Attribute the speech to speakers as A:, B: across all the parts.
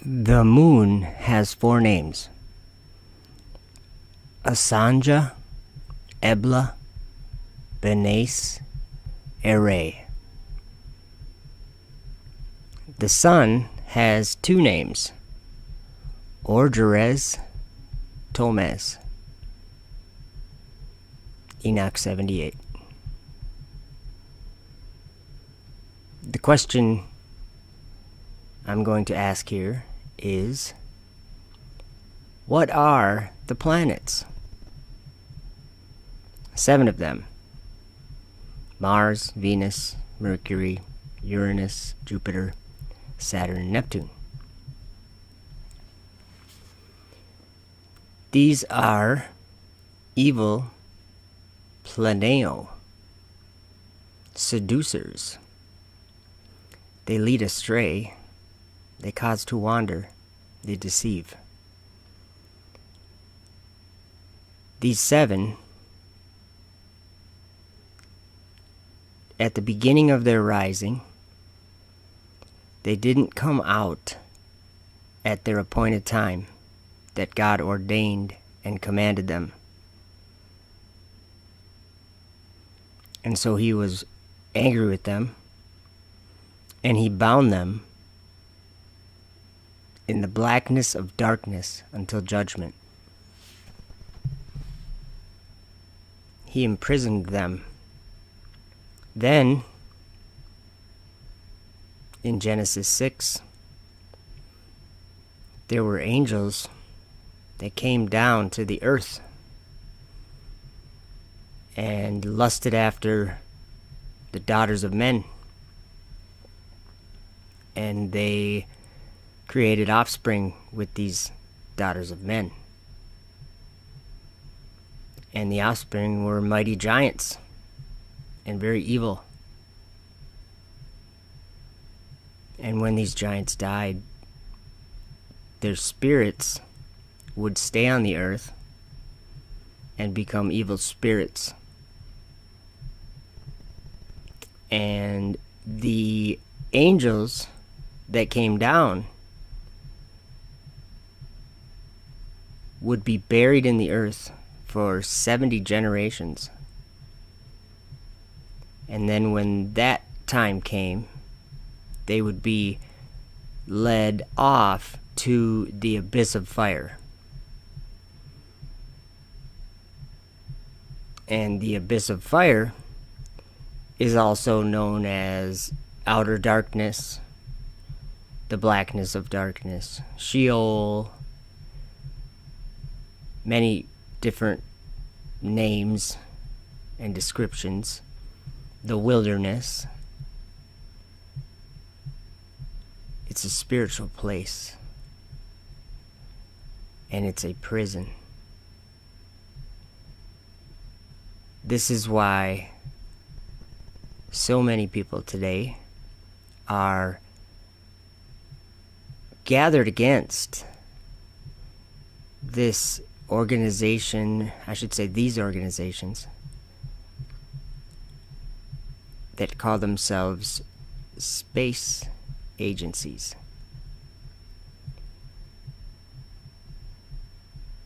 A: The moon has 4 names: Asanja, Ebla, Benes, Ere. The sun has 2 names: Orgerez, Tomez. Enoch 78. The question I'm going to ask here is, what are the planets? 7 of them: Mars, Venus, Mercury, Uranus, Jupiter, Saturn, and Neptune. These are evil planao, seducers. They lead astray, they cause to wander, they deceive. These 7, at the beginning of their rising, they didn't come out at their appointed time that God ordained and commanded them. And so he was angry with them, and he bound them in the blackness of darkness until judgment. He imprisoned them. Then, in Genesis 6, there were angels that came down to the earth and lusted after the daughters of men. And they created offspring with these daughters of men. And the offspring were mighty giants and very evil. And when these giants died, their spirits would stay on the earth and become evil spirits. And the angels that came down would be buried in the earth for 70 generations. And then when that time came, they would be led off to the abyss of fire. And the abyss of fire is also known as outer darkness, the blackness of darkness, Sheol, many different names and descriptions, the wilderness. It's a spiritual place, and it's a prison. This is why so many people today are gathered against this organization, I should say these organizations, that call themselves space agencies.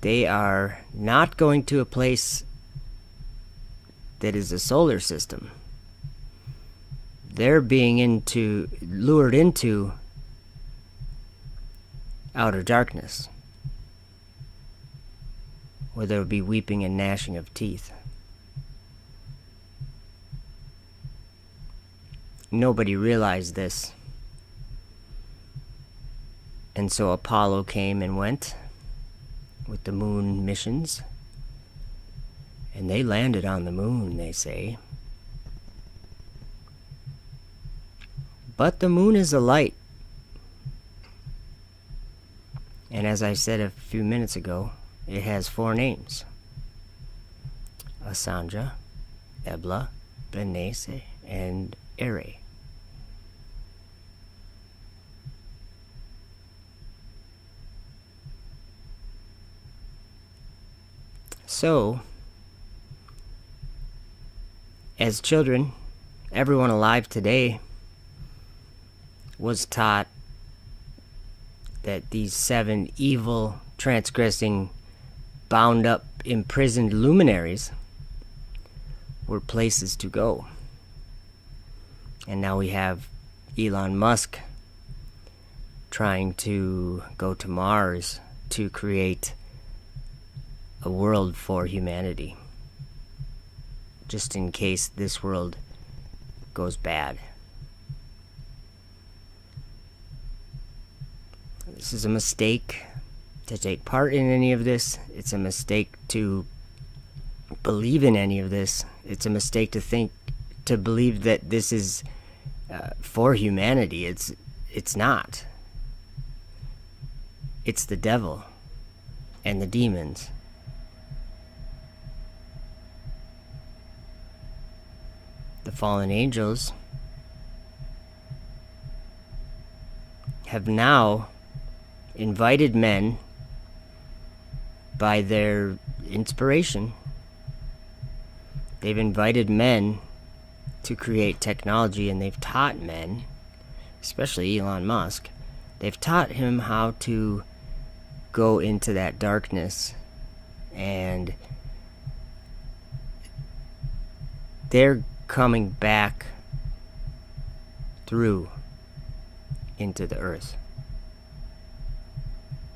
A: They are not going to a place that is a solar system. They're being lured into outer darkness, where there will be weeping and gnashing of teeth. Nobody realized this. And so Apollo came and went with the moon missions. And they landed on the moon, they say. But the moon is a light. And as I said a few minutes ago, it has 4 names: Asanja, Ebla, Benes, and Ere. So, as children, everyone alive today was taught that these 7 evil, transgressing, bound up, imprisoned luminaries were places to go. And now we have Elon Musk trying to go to Mars to create a world for humanity, just in case this world goes bad. This is a mistake to take part in any of this. It's a mistake to believe in any of this. It's a mistake to believe that this is for humanity. It's not. It's the devil and the demons. The fallen angels have now invited men by their inspiration. They've invited men to create technology, and they've taught men, especially Elon Musk, they've taught him how to go into that darkness, and they're coming back through into the earth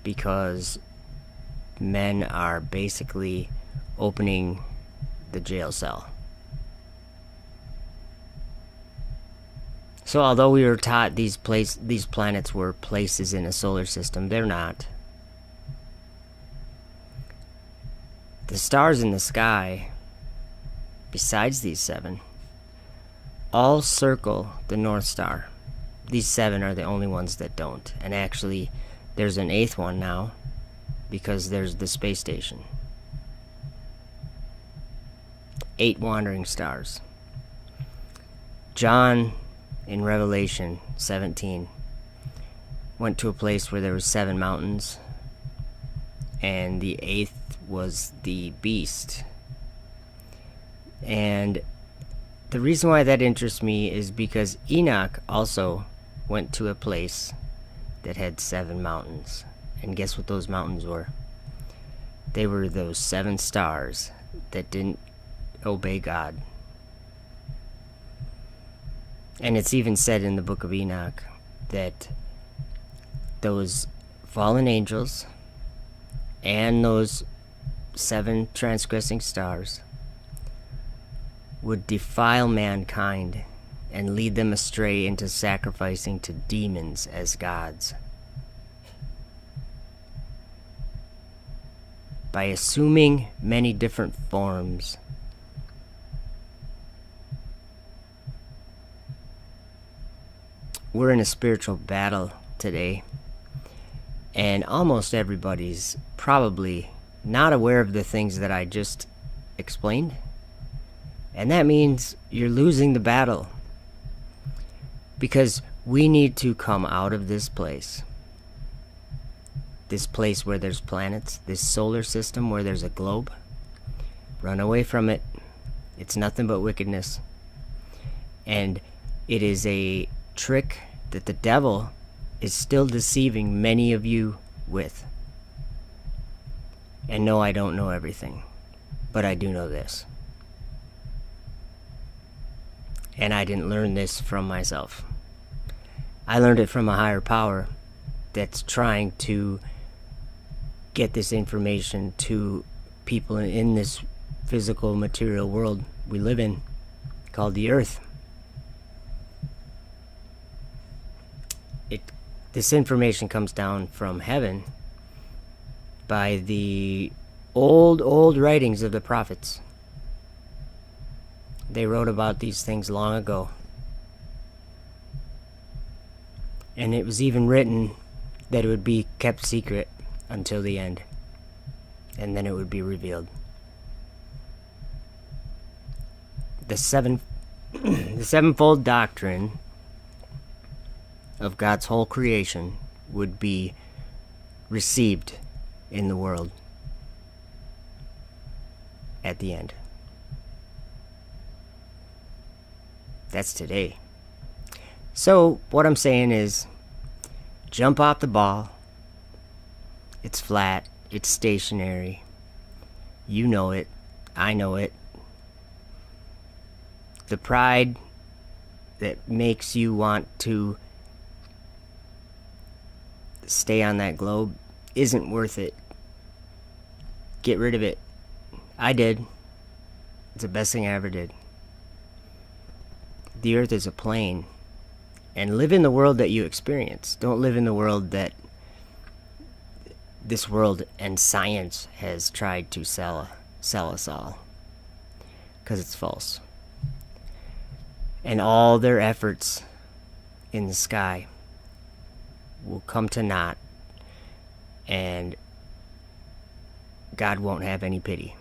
A: because men are basically opening the jail cell. So although we were taught these planets were places in a solar system, they're not. The stars in the sky, besides these 7, all circle the North Star. These 7 are the only ones that don't. And actually, there's an 8th one now, because there's the space station. 8 wandering stars. John, in Revelation 17, went to a place where there were 7 mountains, and the 8th was the beast. And the reason why that interests me is because Enoch also went to a place that had 7 mountains. And guess what those mountains were? They were those 7 stars that didn't obey God. And it's even said in the book of Enoch that those fallen angels and those 7 transgressing stars would defile mankind and lead them astray into sacrificing to demons as gods. By assuming many different forms. We're in a spiritual battle today, and almost everybody's probably not aware of the things that I just explained. And that means you're losing the battle. Because we need to come out of this place. This place where there's planets, this solar system where there's a globe. Run away from it. It's nothing but wickedness. And it is a trick that the devil is still deceiving many of you with. And no, I don't know everything. But I do know this. And I didn't learn this from myself. I learned it from a higher power that's trying to get this information to people in this physical material world we live in, called the Earth. This information comes down from heaven by the old writings of the prophets. They wrote about these things long ago. And it was even written that it would be kept secret until the end. And then it would be revealed. The sevenfold doctrine of God's whole creation would be received in the world at the end. That's today. So what I'm saying is, jump off the ball, It's flat. It's stationary. You know it. I know it. The pride that makes you want to stay on that globe isn't worth it. Get rid of it. I did. It's the best thing I ever did. The earth is a plane. And live in the world that you experience. Don't live in the world that this world and science has tried to sell us all. Because it's false. And all their efforts in the sky will come to naught. And God won't have any pity.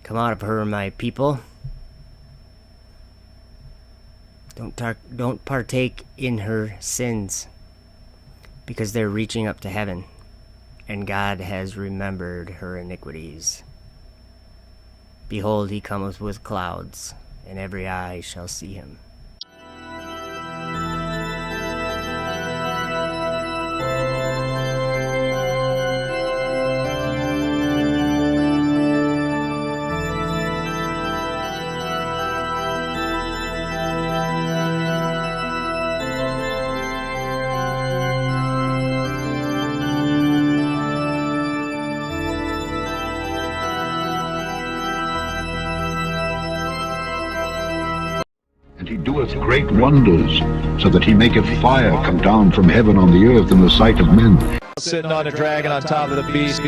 A: Come out of her, my people. Don't partake in her sins, because they're reaching up to heaven, and God has remembered her iniquities. Behold, he cometh with clouds, and every eye shall see him.
B: And he doeth great wonders, so that he maketh fire come down from heaven on the earth in the sight of men.
C: Sitting on a dragon on top of the beast.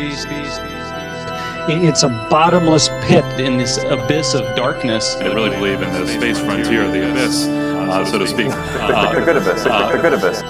D: It's a bottomless pit.
E: In this abyss of darkness.
F: I really believe in the space frontier, the abyss, so to speak.
G: The good abyss. The good abyss.